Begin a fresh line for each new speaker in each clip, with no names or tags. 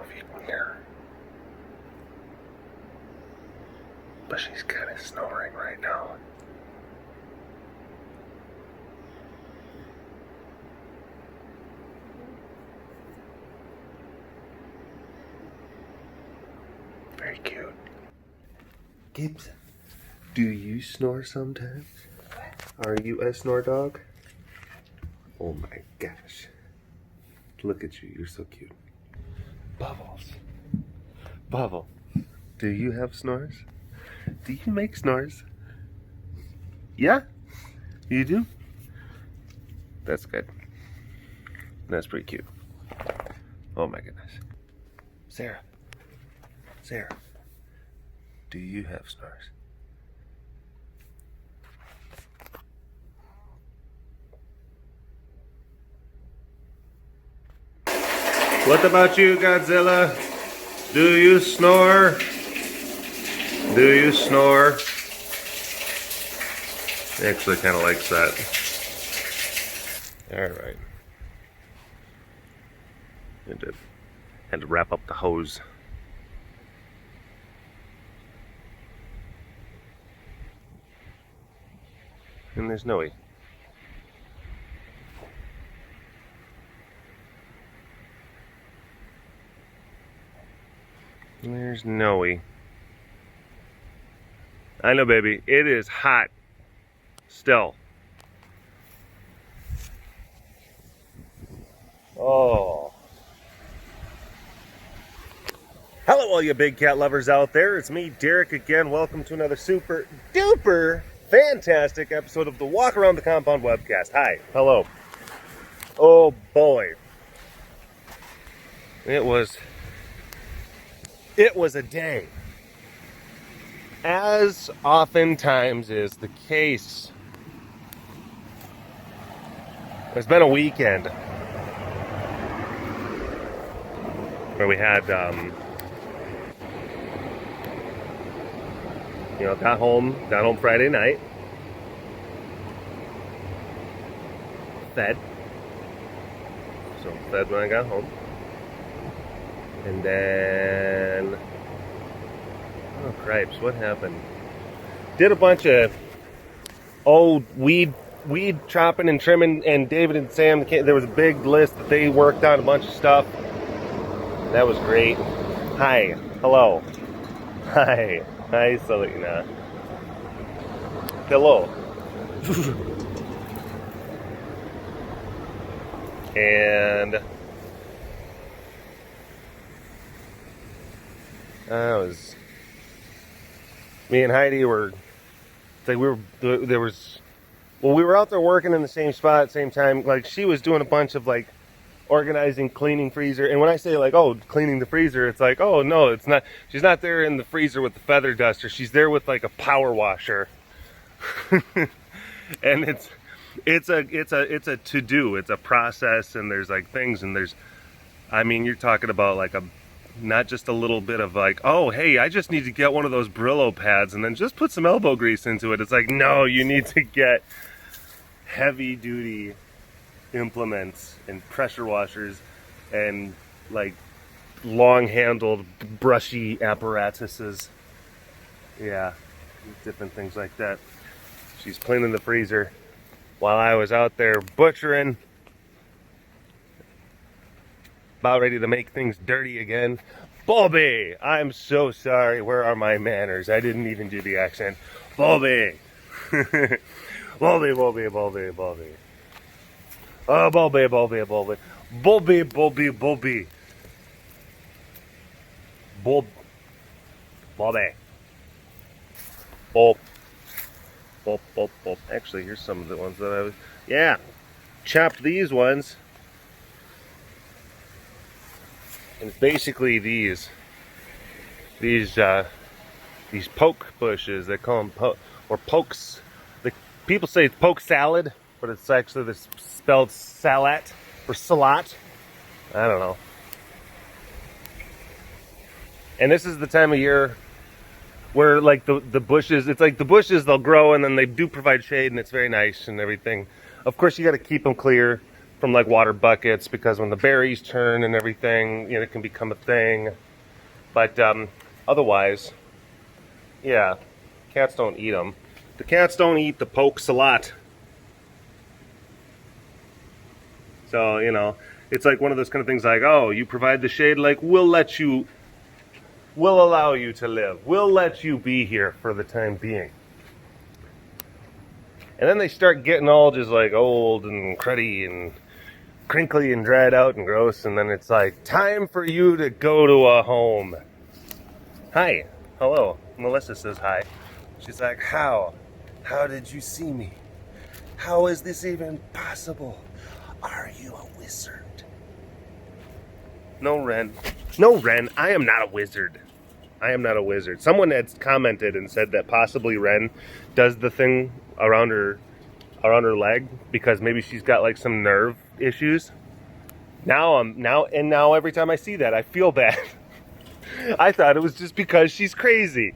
know if you can hear her. But she's kind of snoring right now. Very cute. Gibson, do you snore sometimes? Are you a snore dog? Oh my gosh. Look at you, you're so cute. Bubbles. Bubble, do you have snores? Do you make snores? Yeah? You do? That's good. That's pretty cute. Oh my goodness. Sarah. Sarah. Do you have snores? What about you, Godzilla? Do you snore? Do you snore? He actually kind of likes that. Alright. Had to wrap up the hose. And there's Noe. There's Noe. I know, baby. It is hot. Still. Oh. Hello, all you big cat lovers out there. It's me, Derek, again. Welcome to another super duper fantastic episode of the Walk Around the Compound webcast. Hi. Hello. Oh, boy. It was a day. As oftentimes is the case. It's been a weekend where we had, got home Friday night, fed when I got home, and then, oh cripes, what happened? Did a bunch of weed chopping and trimming, and David and Sam, there was a big list that they worked on, a bunch of stuff. That was great. Hi. Hello. Hi. Hi, Selena. Hello. And me and Heidi were, we were out there working in the same spot at the same time. Like, she was doing a bunch of like organizing, cleaning freezer. And when I say like, oh, cleaning the freezer, it's like, oh no, it's not. She's not there in the freezer with the feather duster. She's there with like a power washer. And it's a to-do. It's a process, and there's like things, and you're talking about like not just a little bit of like, oh hey, I just need to get one of those Brillo pads and then just put some elbow grease into it. It's like, no, you need to get heavy duty implements and pressure washers and like long handled brushy apparatuses. Yeah, different things like that. She's cleaning the freezer while I was out there butchering, about ready to make things dirty again. Bobby, I'm so sorry. Where are my manners? I didn't even do the accent. Bobby. Bobby. Oh, Bobby. Bobby. Bob. Actually, here's some of the ones that chopped these ones. And it's basically these poke bushes. They call them or pokes. People say it's poke salad, but it's actually spelled salat or salat. I don't know. And this is the time of year where like the bushes, it's like the bushes, they'll grow and then they do provide shade and it's very nice and everything. Of course, you got to keep them clear. from like water buckets, because when the berries turn and everything, you know, it can become a thing. But otherwise, yeah, cats don't eat them. The cats don't eat the pokes a lot. So, you know, it's like one of those kind of things like, oh, you provide the shade, like, we'll allow you to live. We'll let you be here for the time being. And then they start getting all just like old and cruddy and crinkly and dried out and gross, and then it's like, time for you to go to a home. Hi. Hello. Melissa says hi. She's like, how? How did you see me? How is this even possible? Are you a wizard? No, Ren. No, Ren, I am not a wizard. I am not a wizard. Someone had commented and said that possibly Ren does the thing around her leg because maybe she's got like some nerve issues. Now every time I see that, I feel bad. I thought it was just because she's crazy.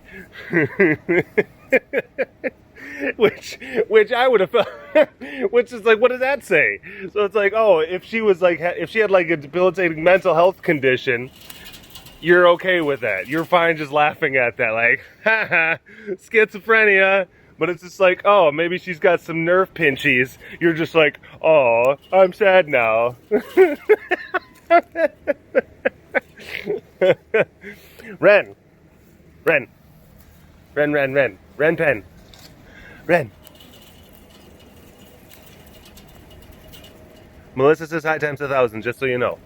which I would have felt, which is like, what does that say? So it's like, oh, if she had like a debilitating mental health condition, you're okay with that. You're fine just laughing at that, like, haha, schizophrenia. But it's just like, oh, maybe she's got some nerve pinchies. You're just like, oh, I'm sad now. Ren pen. Ren. Melissa says hi times 1,000, just so you know.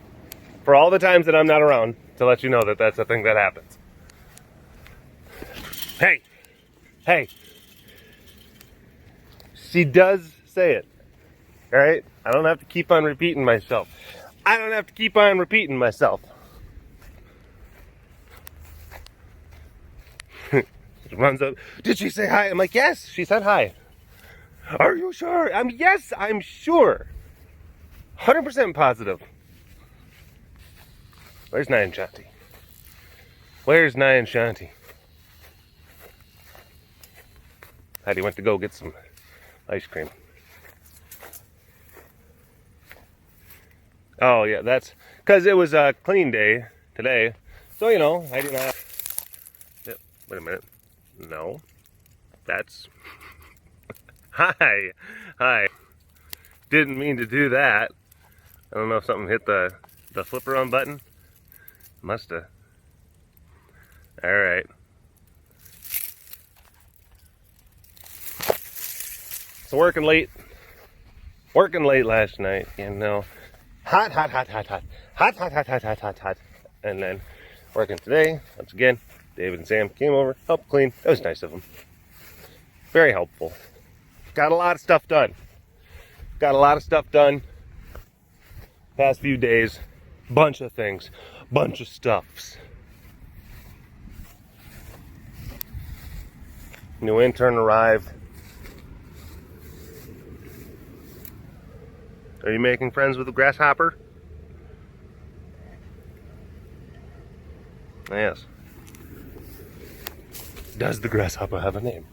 For all the times that I'm not around, to let you know that that's a thing that happens. Hey. She does say it. Alright? I don't have to keep on repeating myself. She runs up. Did she say hi? I'm like, yes, she said hi. Are you sure? Yes, I'm sure. 100% positive. Where's Nyan Shanti? Heidi went to go get some ice cream. Oh, yeah, that's because it was a clean day today. So, you know, Heidi and I... Wait a minute. No. That's... Hi. Didn't mean to do that. I don't know if something hit the flipper on button. Musta. Alright. So working late last night, you know. Hot. And then working today, once again. David and Sam came over, helped clean. That was nice of them. Very helpful. Got a lot of stuff done. Past few days. Bunch of things. Bunch of stuffs. New intern arrived. Are you making friends with the grasshopper? Yes. Does the grasshopper have a name?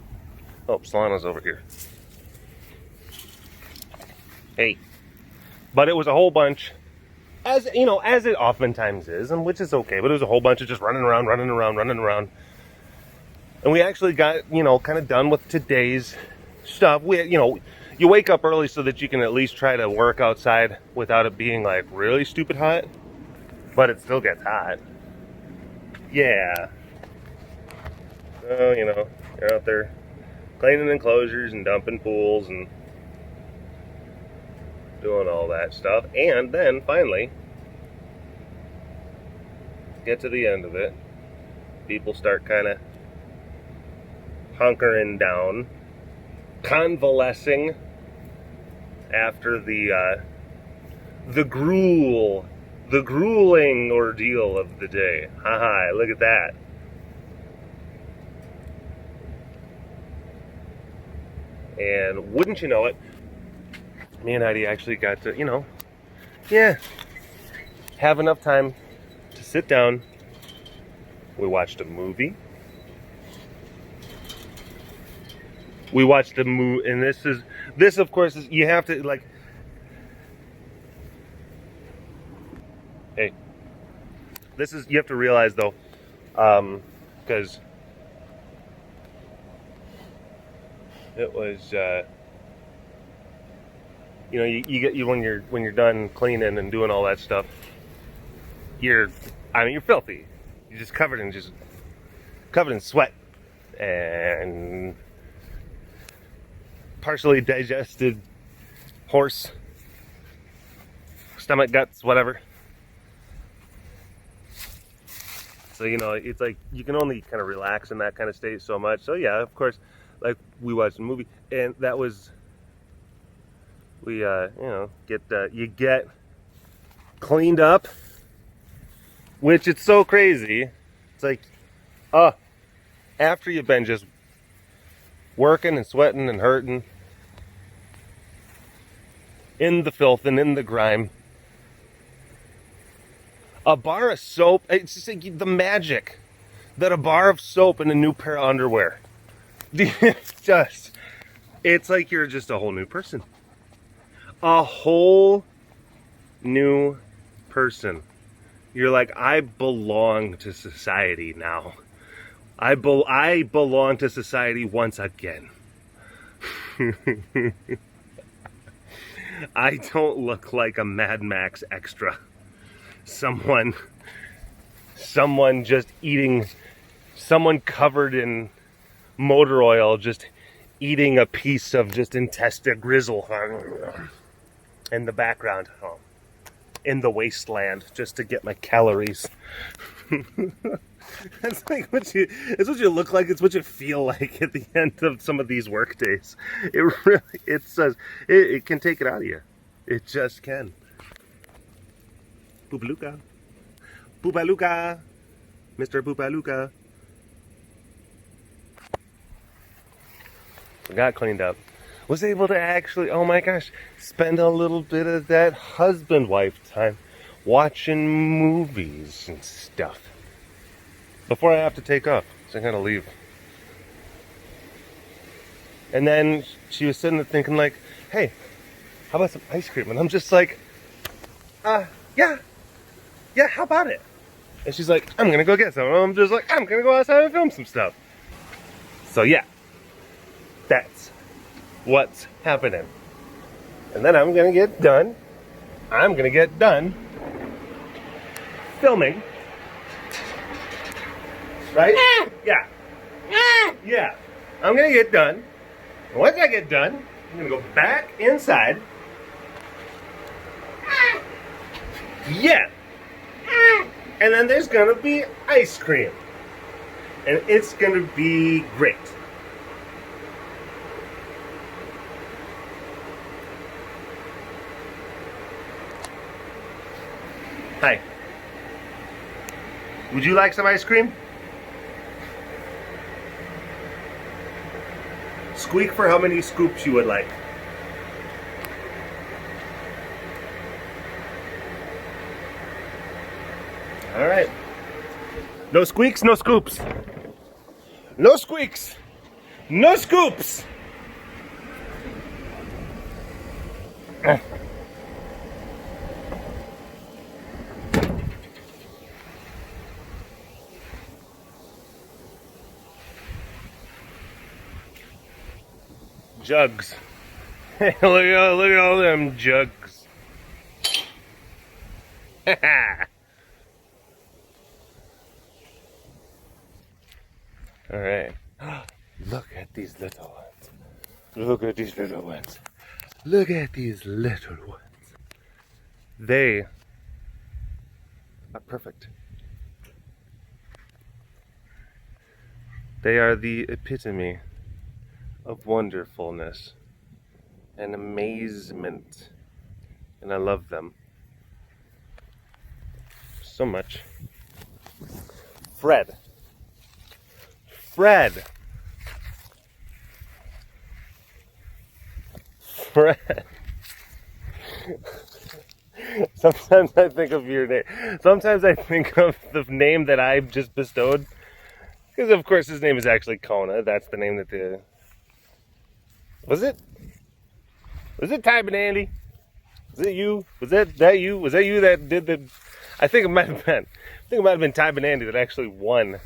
Oh, Solana's over here. Hey. But it was a whole bunch, as you know, as it oftentimes is, and which is okay, but it was a whole bunch of just running around. And we actually got, you know, kind of done with today's stuff. You wake up early so that you can at least try to work outside without it being like really stupid hot, but it still gets hot. Yeah. So, you know, you're out there cleaning enclosures and dumping pools and doing all that stuff. And then finally get to the end of it. People start kind of hunkering down, convalescing after the grueling ordeal of the day. Haha, look at that. And wouldn't you know it, me and Heidi actually got to, you know, have enough time to sit down. We watched a movie. And this of course is, you have to, like, This is, you have to realize though, because it was, you know, you get when you're done cleaning and doing all that stuff, you're filthy. You're just covered in sweat and partially digested horse stomach, guts, whatever. So, you know, it's like you can only kind of relax in that kind of state so much. So yeah, of course, like we watched a movie, and that was, we you know, you get cleaned up, which it's so crazy. It's like, after you've been just working and sweating and hurting in the filth and in the grime, a bar of soap, it's just like the magic that a bar of soap and a new pair of underwear, it's like you're just a whole new person. A whole new person. You're like, I belong to society now. I belong to society once again. I don't look like a Mad Max extra. Someone just eating, someone covered in motor oil just eating a piece of just intestine grizzle in the background, in the wasteland, just to get my calories. That's like it's what you look like. It's what you feel like at the end of some of these work days. It says it can take it out of you. It just can. Boopaluka. Boopaluka. Mr. Boopaluka. I got cleaned up. Was able to actually, oh my gosh, spend a little bit of that husband-wife time watching movies and stuff before I have to take off, so I gotta leave. And then she was sitting there thinking like, hey, how about some ice cream? And I'm just like, yeah, how about it? And she's like, I'm gonna go get some. And I'm just like, I'm gonna go outside and film some stuff. So yeah, that's what's happening. And then I'm gonna get done filming. Right? Yeah. Yeah. I'm gonna get done. And once I get done, I'm gonna go back inside. Yeah. And then there's gonna be ice cream. And it's gonna be great. Hi. Would you like some ice cream? Squeak for how many scoops you would like. All right. No squeaks, no scoops. No squeaks, no scoops. Jugs. look at all them jugs. All right. Look at these little ones. Look at these little ones. Look at these little ones. They are perfect. They are the epitome of wonderfulness and amazement, and I love them so much. Fred. Sometimes I think of your name. Sometimes I think of the name that I've just bestowed, because of course his name is actually Kona. That's the name that the... Was it Ty and Andy? Was it you? Was that you? Was that you that did the... I think it might have been Time and Andy that actually won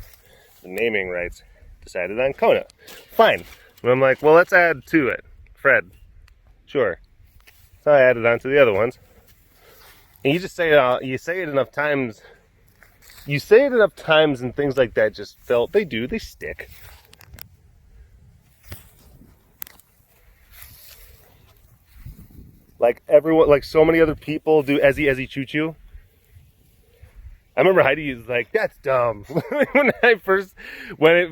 the naming rights. Decided on Kona. Fine. And I'm like, well, let's add to it. Fred. Sure. So I added on to the other ones. And you just say it enough times. You say it enough times and things like that just they stick. Like everyone, like so many other people do Ezzy Choo Choo. I remember Heidi was like, that's dumb. when it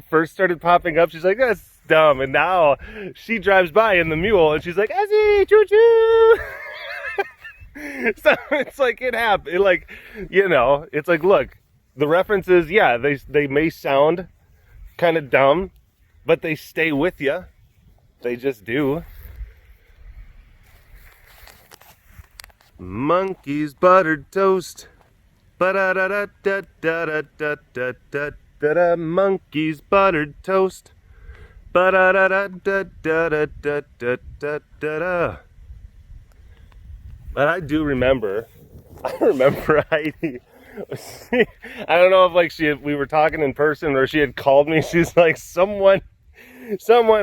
first started popping up, she's like, that's dumb. And now she drives by in the mule and she's like, Ezzy Choo Choo. So it's like it happened. Like, it's like, look, the references, yeah, they may sound kind of dumb, but they stay with you. They just do. Monkey's buttered toast. Ba-da-da-da-da-da-da-da-da-da. Monkey's buttered toast. Ba-da-da-da-da-da-da-da-da-da. But I remember Heidi. I don't know if we were talking in person or she had called me. She's like, someone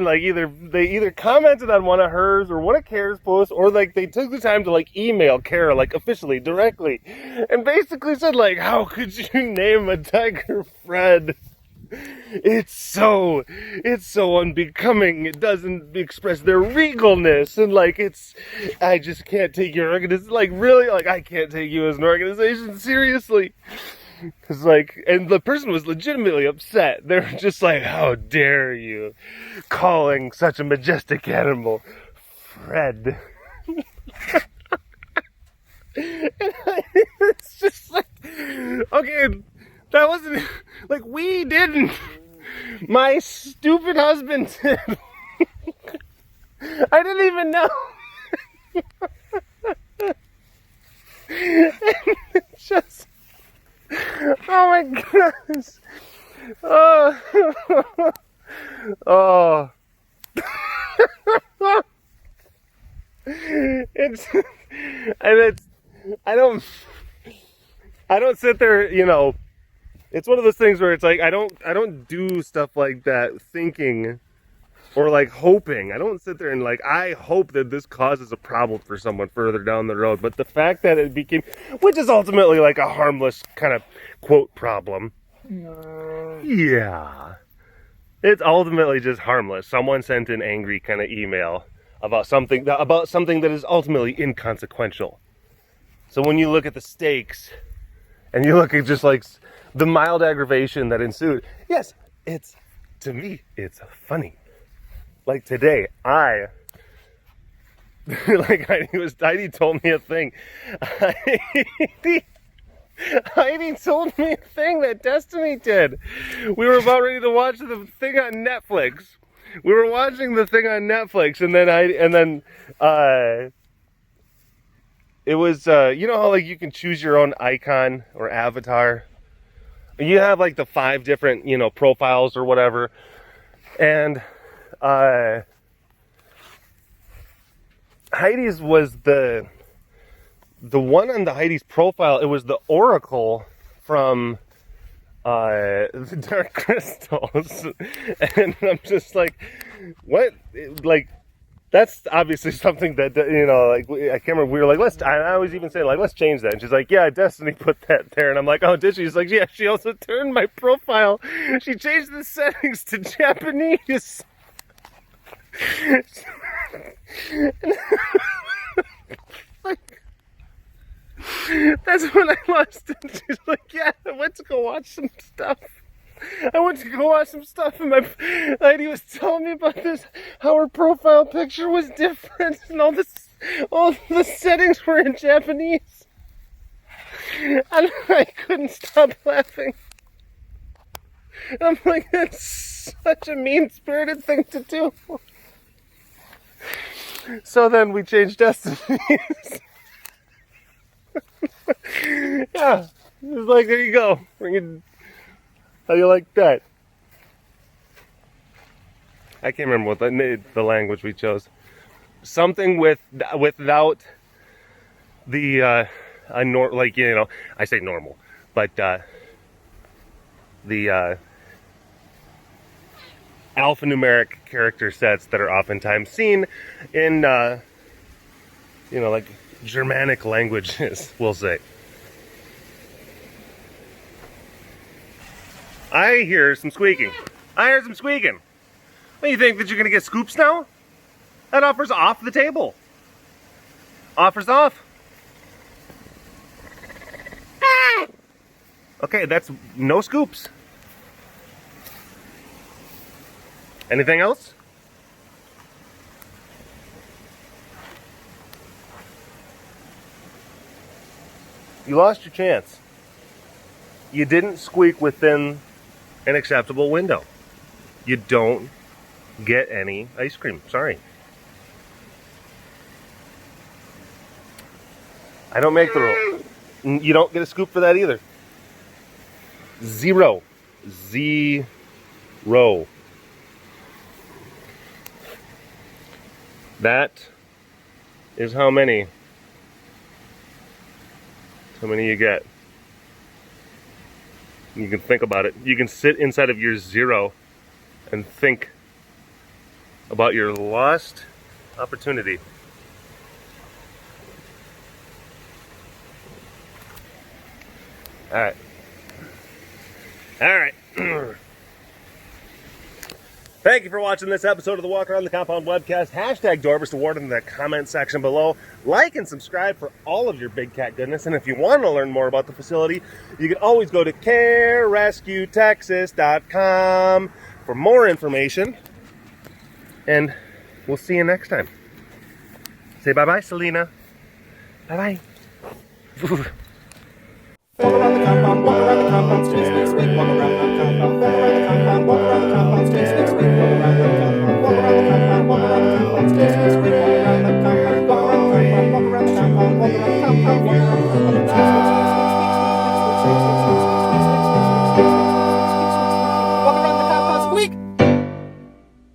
like they either commented on one of hers or one of Kara's posts, or like they took the time to like email Kara like officially directly and basically said like, how could you name a tiger Fred? It's so unbecoming. It doesn't express their regalness, and like I just can't take your organization, like really, like I can't take you as an organization seriously. Cause like, and the person was legitimately upset. They were just like, how dare you calling such a majestic animal Fred? And it's just like, okay, that wasn't, like, we didn't. My stupid husband did. I didn't even know. It's just, oh my goodness. Oh. I don't sit there, it's one of those things where it's like, I don't do stuff like that thinking or like hoping. I don't sit there and like, I hope that this causes a problem for someone further down the road. But the fact that it became, which is ultimately like a harmless kind of quote problem. Yeah. It's ultimately just harmless. Someone sent an angry kind of email about something that is ultimately inconsequential. So when you look at the stakes and you look at just like the mild aggravation that ensued, yes, to me, it's funny. Like today, Heidi told me a thing. Heidi told me a thing that Destiny did. We were about ready to watch the thing on Netflix. We were watching the thing on Netflix, and then it was you know how like you can choose your own icon or avatar. You have like the 5 different profiles or whatever, and Heidi's was the one on the Heidi's profile. It was the Oracle from the Dark Crystals, and I'm just like, what? Like, that's obviously something that like I can't remember. We were like, I was even saying like, let's change that. And she's like, yeah, Destiny put that there, and I'm like, oh, did she? She's like, yeah. She also turned my profile. She changed the settings to Japanese. Like, that's when I lost it. She's like, yeah, I went to go watch some stuff. And my lady was telling me about this, how her profile picture was different, and all the settings were in Japanese. And I couldn't stop laughing. And I'm like, that's such a mean-spirited thing to do. So then we changed destinies. Yeah, it was like, there you go. How do you like that? I can't remember what the language we chose. Something without the like, you know, I say normal, but the alphanumeric character sets that are oftentimes seen in, you know, like Germanic languages, we'll say. I hear some squeaking. I heard some squeaking. What, do you think that you're going to get scoops now? That offer's off the table. Offer's off. Okay, that's no scoops. Anything else? You lost your chance. You didn't squeak within an acceptable window. You don't get any ice cream. Sorry. I don't make the rule. You don't get a scoop for that either. 0. 0. That is how many you get. You can think about it. You can sit inside of your 0 and think about your lost opportunity. All right. All right. Thank you for watching this episode of the Walk Around the Compound webcast. Hashtag Dorvers Award in the comment section below. Like and subscribe for all of your big cat goodness. And if you want to learn more about the facility, you can always go to carerescuetexas.com for more information. And we'll see you next time. Say bye-bye, Selena. Bye-bye.
Walk around the compound, stairs, walk around